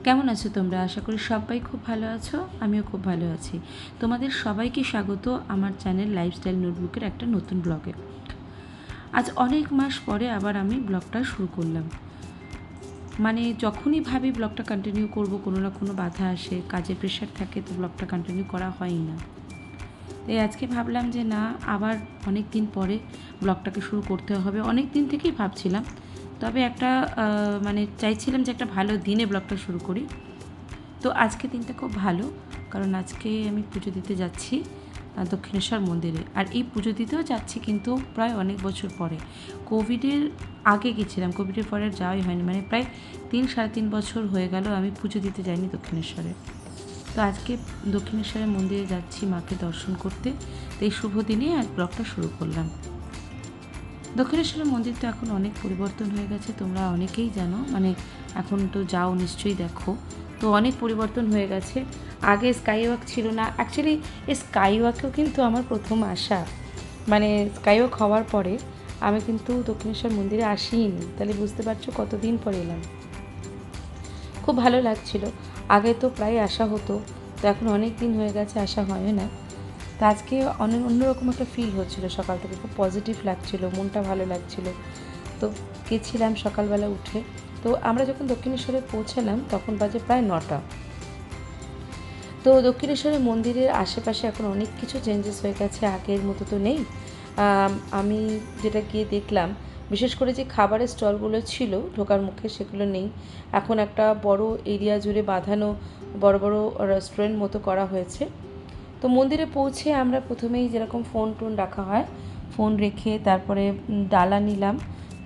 কেমন আছো তোমরা? আশা করি সবাই খুব ভালো আছো। আমিও খুব ভালো আছি। তোমাদের সবাইকে স্বাগত আমার চ্যানেল লাইফস্টাইল নোটবুকের একটা নতুন ব্লগে। আজ অনেক মাস পরে আবার আমি ব্লগটা শুরু করলাম। মানে যখনই ভাবি ব্লগটা কন্টিনিউ করব, কোনো না কোনো বাধা আসে, কাজের প্রেশার থাকে, তো ব্লগটা কন্টিনিউ করা হয়ই না। তাই আজকে ভাবলাম যে না, আবার অনেক দিন পরে ব্লগটাকে শুরু করতে হবে। অনেক দিন থেকেই ভাবছিলাম, তবে একটা চাইছিলাম যে একটা ভালো দিনে ব্লগটা শুরু করি। তো আজকে দিনটা খুব ভালো, কারণ আজকে আমি পুজো দিতে যাচ্ছি দক্ষিণেশ্বর মন্দিরে। আর এই পুজো দিতেও যাচ্ছি কিন্তু প্রায় অনেক বছর পরে। কোভিডের আগে গেছিলাম, কোভিডের পরে আর যাওয়াই হয়নি, মানে প্রায় 3-3.5 বছর হয়ে গেল আমি পুজো দিতে যাইনি দক্ষিণেশ্বরে। তো আজকে দক্ষিণেশ্বরের মন্দিরে যাচ্ছি মাকে দর্শন করতে। তো এই শুভ দিনে আজ ব্লগটা শুরু করলাম। দক্ষিণেশ্বরের মন্দির তো এখন অনেক পরিবর্তন হয়ে গেছে, তোমরা অনেকেই জানো, মানে এখন তো যাও নিশ্চয়ই দেখো। তো অনেক পরিবর্তন হয়ে গেছে। আগে স্কাইওয়াক ছিল না, অ্যাকচুয়ালি এই স্কাইওয়াকেও কিন্তু আমার প্রথম আসা, মানে স্কাইওয়াক হওয়ার পরে আমি কিন্তু দক্ষিণেশ্বর মন্দিরে আসিনি। তাহলে বুঝতে পারছো কতদিন পরে এলাম। খুব ভালো লাগছিল। আগে তো প্রায় আসা হতো, তো এখন অনেক দিন হয়ে গেছে আসা হয় না। তো আজকে অন্যরকম একটা ফিল হচ্ছিলো, সকাল থেকে খুব পজিটিভ লাগছিল, মনটা ভালো লাগছিল। তো গেছিলাম সকালবেলা উঠে। তো আমরা যখন দক্ষিণেশ্বরে পৌঁছালাম তখন বাজে প্রায় 9টা। তো দক্ষিণেশ্বরের মন্দিরের আশেপাশে এখন অনেক কিছু চেঞ্জেস হয়ে গেছে, আগের মতো তো নেই। আমি যেটা গিয়ে দেখলাম, বিশেষ করে যে খাবারের স্টলগুলো ছিল ঢোকার মুখে, সেগুলো নেই। এখন একটা বড় এরিয়া জুড়ে বাঁধানো বড় বড় রেস্টুরেন্ট মতো করা হয়েছে। তো মন্দিরে পৌঁছে আমরা প্রথমেই যেরকম ফোন টোন রাখা হয়, ফোন রেখে তারপরে ডালা নিলাম,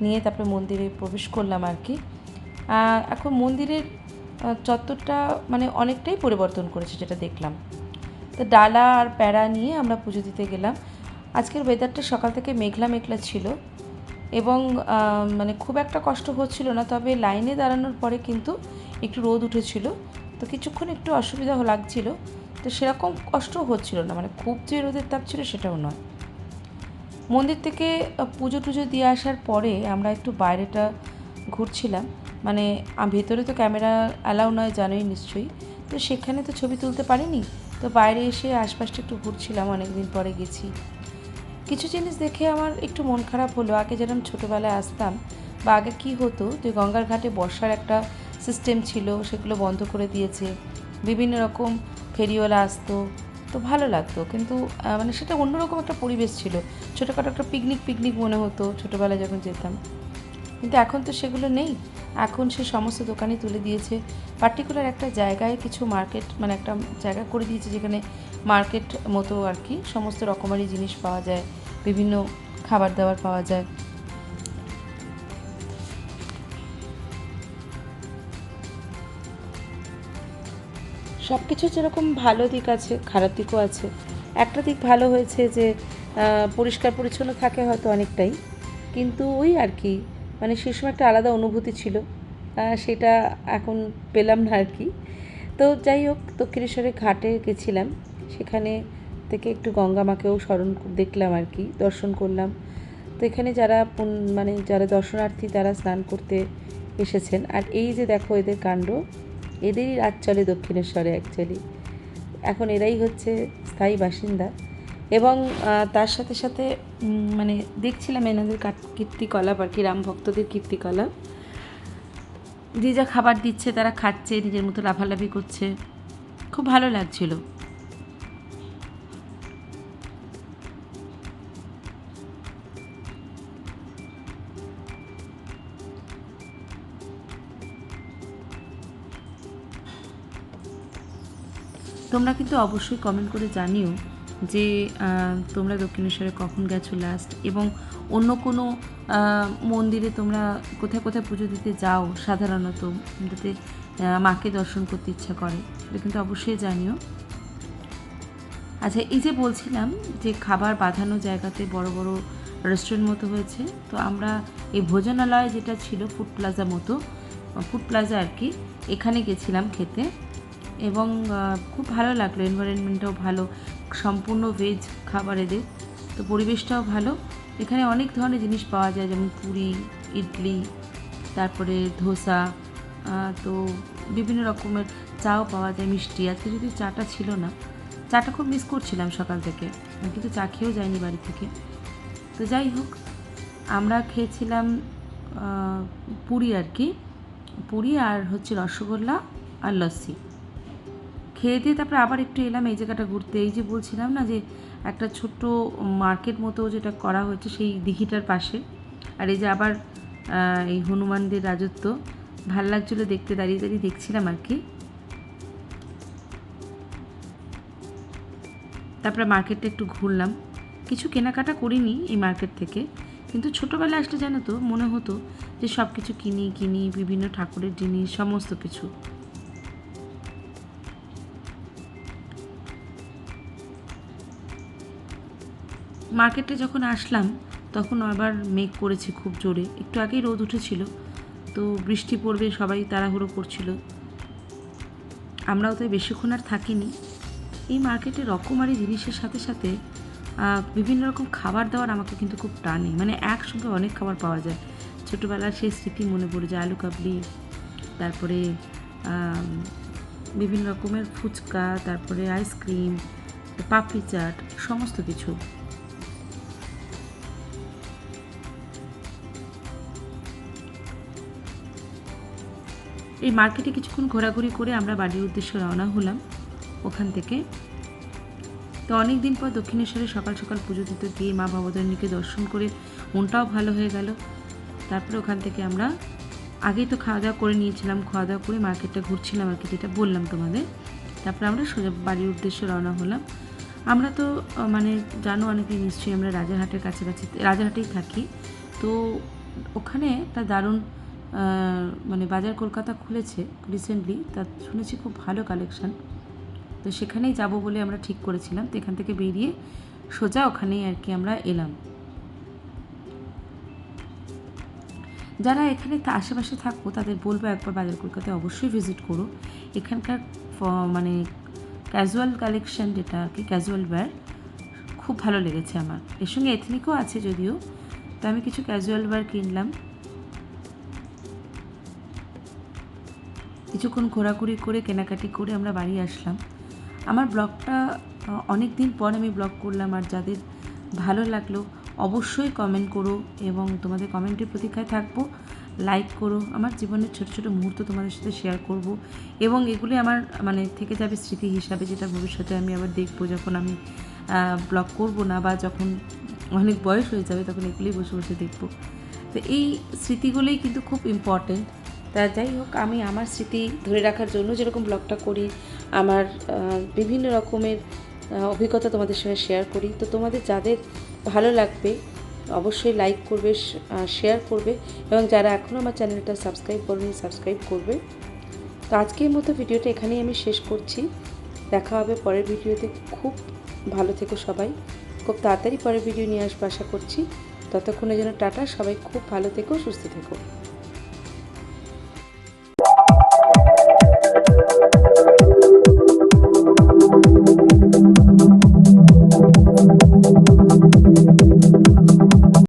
নিয়ে তারপরে মন্দিরে প্রবেশ করলাম আর কি। এখন মন্দিরের চত্বরটা মানে অনেকটাই পরিবর্তন করেছে যেটা দেখলাম। তো ডালা আর প্যারা নিয়ে আমরা পুজো দিতে গেলাম। আজকের ওয়েদারটা সকাল থেকে মেঘলা মেঘলা ছিল এবং মানে খুব একটা কষ্ট হচ্ছিল না, তবে লাইনে দাঁড়ানোর পরে কিন্তু একটু রোদ উঠেছিল, তো কিছুক্ষণ একটু অসুবিধা লাগছিল। তো সেরকম কষ্টও হচ্ছিল না, মানে খুব যে রোদের তাপ ছিল সেটাও নয়। মন্দির থেকে পুজো টুজো দিয়ে আসার পরে আমরা একটু বাইরেটা ঘুরছিলাম, মানে ভেতরে তো ক্যামেরা অ্যালাউ নয় জানোই নিশ্চয়ই, তো সেখানে তো ছবি তুলতে পারিনি। তো বাইরে এসে আশপাশটা একটু ঘুরছিলাম, অনেক দিন পরে গেছি। কিছু জিনিস দেখে আমার একটু মন খারাপ হলো। আগে যেরকম ছোটোবেলায় আসতাম, বা আগে কী হতো যে গঙ্গার ঘাটে বসার একটা সিস্টেম ছিল, সেগুলো বন্ধ করে দিয়েছে। বিভিন্ন রকম ফেরিওয়ালা আসতো, তো ভালো লাগতো, কিন্তু মানে সেটা অন্যরকম একটা পরিবেশ ছিল। ছোটোখাটো একটা পিকনিক মনে হতো ছোটোবেলায় যখন যেতাম। কিন্তু এখন তো সেগুলো নেই। এখন সে সমস্ত দোকানই তুলে দিয়েছে। পার্টিকুলার একটা জায়গায় কিছু মার্কেট, মানে একটা জায়গা করে দিয়েছে যেখানে মার্কেট মতো আর কি, সমস্ত রকমারি জিনিস পাওয়া যায়, বিভিন্ন খাবার দাবার পাওয়া যায়। সব কিছু যেরকম ভালো দিক আছে, খারাপ দিকও আছে। একটা দিক ভালো হয়েছে যে পরিষ্কার পরিচ্ছন্ন থাকে হয়তো অনেকটাই, কিন্তু ওই আর কি, মানে সেই সময় একটা আলাদা অনুভূতি ছিল, সেটা এখন পেলাম না আর কি। তো যাই হোক, দক্ষিণেশ্বরের ঘাটে গেছিলাম, সেখানে থেকে একটু গঙ্গা মাকেও স্মরণ দেখলাম আর কি, দর্শন করলাম। তো এখানে যারা মানে যারা দর্শনার্থী তারা স্নান করতে এসেছেন। আর এই যে দেখো এদের কাণ্ড, এদেরই রাজ চলে দক্ষিণেশ্বরে অ্যাকচুয়ালি। এখন এরাই হচ্ছে স্থায়ী বাসিন্দা। এবং তার সাথে সাথে মানে দেখছিলাম এনাদের কীর্তিকলাপ আর কি, রাম ভক্তদের কীর্তিকলাপ। যে যা খাবার দিচ্ছে তারা খাচ্ছে, নিজের মতো লাফালাফি করছে, খুব ভালো লাগছিল। তোমরা কিন্তু অবশ্যই কমেন্ট করে জানিও যে তোমরা দক্ষিণেশ্বরে কখন গেছো লাস্ট, এবং অন্য কোনো মন্দিরে তোমরা কোথায় কোথায় পুজো দিতে যাও সাধারণত, যাতে মাকে দর্শন করতে ইচ্ছা করে, সেটা কিন্তু অবশ্যই জানিও। আচ্ছা, এই যে বলছিলাম যে খাবার বাঁধানো জায়গাতে বড় বড় রেস্টুরেন্ট মতো হয়েছে, তো আমরা এই ভোজনালয় যেটা ছিল ফুড প্লাজা আর কি, এখানে গেছিলাম খেতে। এবং খুব ভালো লাগলো, এনভায়রনমেন্টটাও ভালো, সম্পূর্ণ ভেজ খাবার এদের, তো পরিবেশটাও ভালো। এখানে অনেক ধরনের জিনিস পাওয়া যায়, যেমন পুরি, ইডলি, তারপরে ধোসা, তো বিভিন্ন রকমের চাও পাওয়া যায়, মিষ্টি। আজকে যদি চাটা ছিল না, চাটা খুব মিস করছিলাম সকাল থেকে, কিন্তু চা খেয়েও যায়নি বাড়ি থেকে। তো যাই হোক, আমরা খেয়েছিলাম পুরি আর কি, পুরি আর হচ্ছে রসগোল্লা আর লস্যি। খেয়ে দিয়ে তারপরে আবার একটু এলাম এই জায়গাটা ঘুরতে। এই যে বলছিলাম না যে একটা ছোট্ট মার্কেট মতো যেটা করা হয়েছে সেই দিঘিটার পাশে, আর এই যে আবার এই হনুমানদের রাজত্ব, ভাল লাগছিলো দেখতে, দাঁড়িয়ে দাঁড়িয়ে দেখছিলাম আর কি। তারপরে মার্কেটটা একটু ঘুরলাম, কিছু কেনাকাটা করিনি এই মার্কেট থেকে, কিন্তু ছোটোবেলায় আসলে জানো তো মনে হতো যে সব কিছু কিনি, বিভিন্ন ঠাকুরের জিনিস, সমস্ত কিছু। মার্কেটে যখন আসলাম তখন আবার মেঘ করেছে খুব জোরে, একটু আগেই রোদ উঠেছিল, তো বৃষ্টি পড়বে সবাই তাড়াহুড়ো করছিল, আমরাও তাই বেশিক্ষণ আর থাকিনি। এই মার্কেটে রকমারি জিনিসের সাথে সাথে বিভিন্ন রকম খাবার দাবার আমাকে কিন্তু খুব টানে, মানে একসঙ্গে অনেক খাবার পাওয়া যায়। ছোটোবেলার সেই স্মৃতি মনে পড়ে যায়, আলু কাবলি, তারপরে বিভিন্ন রকমের ফুচকা, তারপরে আইসক্রিম, পাপড়ি চাট, সমস্ত কিছু। এই মার্কেটে কিছুক্ষণ ঘোরাঘুরি করে আমরা বাড়ির উদ্দেশ্যে রওনা হলাম ওখান থেকে। তো অনেক দিন পর দক্ষিণেশ্বরে সকাল সকাল পুজো দিতে গিয়ে মা ভবতারিণীকে দর্শন করে মনটাও ভালো হয়ে গেল। তারপরে ওখান থেকে আমরা আগেই তো খাওয়া দাওয়া করে নিয়েছিলাম, খাওয়া দাওয়া করে মার্কেটটা ঘুরছিলাম আর কি, যেটা বললাম তোমাদের। তারপরে আমরা সোজা বাড়ির উদ্দেশ্যে রওনা হলাম। আমরা তো মানে জানো অনেকেই নিশ্চয়ই, আমরা রাজারহাটের কাছাকাছি, রাজারহাটেই থাকি। তো ওখানে একটা দারুণ মানে বাজার কলকাতা খুলেছে রিসেন্টলি, তা শুনেছি খুব ভালো কালেকশান। তো সেখানেই যাব বলে আমরা ঠিক করেছিলাম। তো এখান থেকে বেরিয়ে সোজা ওখানেই আর কি আমরা এলাম। যারা এখানে আশেপাশে থাকবো তাদের বলবো একবার বাজার কলকাতায় অবশ্যই ভিজিট করো। এখানকার মানে ক্যাজুয়াল কালেকশান, যেটা আর কি ক্যাজুয়াল ওয়্যার, খুব ভালো লেগেছে আমার। এর সঙ্গে এথনিকও আছে যদিও, তো আমি কিছু ক্যাজুয়াল ওয়্যার কিনলাম। কিছুক্ষণ ঘোরাঘুরি করে কেনাকাটি করে আমরা বাড়ি আসলাম। আমার ব্লগটা অনেক দিন পর আমি ব্লগ করলাম, আর যাদের ভালো লাগলো অবশ্যই কমেন্ট করো, এবং তোমাদের কমেন্টের প্রতীক্ষায় থাকবো। লাইক করো, আমার জীবনের ছোটো ছোটো মুহূর্ত তোমাদের সাথে শেয়ার করব, এবং এগুলি আমার মানে থেকে যাবে স্মৃতি হিসাবে, যেটা ভবিষ্যতে আমি আবার দেখবো যখন আমি ব্লগ করব না, বা যখন অনেক বয়স হয়ে যাবে তখন এগুলি বসে বসে দেখবো। তো এই স্মৃতিগুলোই কিন্তু খুব ইম্পর্টেন্ট। তা যাই হোক, আমি আমার স্মৃতি ধরে রাখার জন্য যেরকম ব্লগটা করি, আমার বিভিন্ন রকমের অভিজ্ঞতা তোমাদের সঙ্গে শেয়ার করি। তো তোমাদের যাদের ভালো লাগবে অবশ্যই লাইক করবে, শেয়ার করবে, এবং যারা এখনও আমার চ্যানেলটা সাবস্ক্রাইব করেনি সাবস্ক্রাইব করবে। তো আজকের মতো ভিডিওটা এখানেই আমি শেষ করছি। দেখা হবে পরের ভিডিওতে। খুব ভালো থেকো সবাই, খুব তাড়াতাড়ি পরের ভিডিও নিয়ে আসবো আশা করছি। ততক্ষণের জন্য টাটা, সবাই খুব ভালো থেকো, সুস্থ থেকো।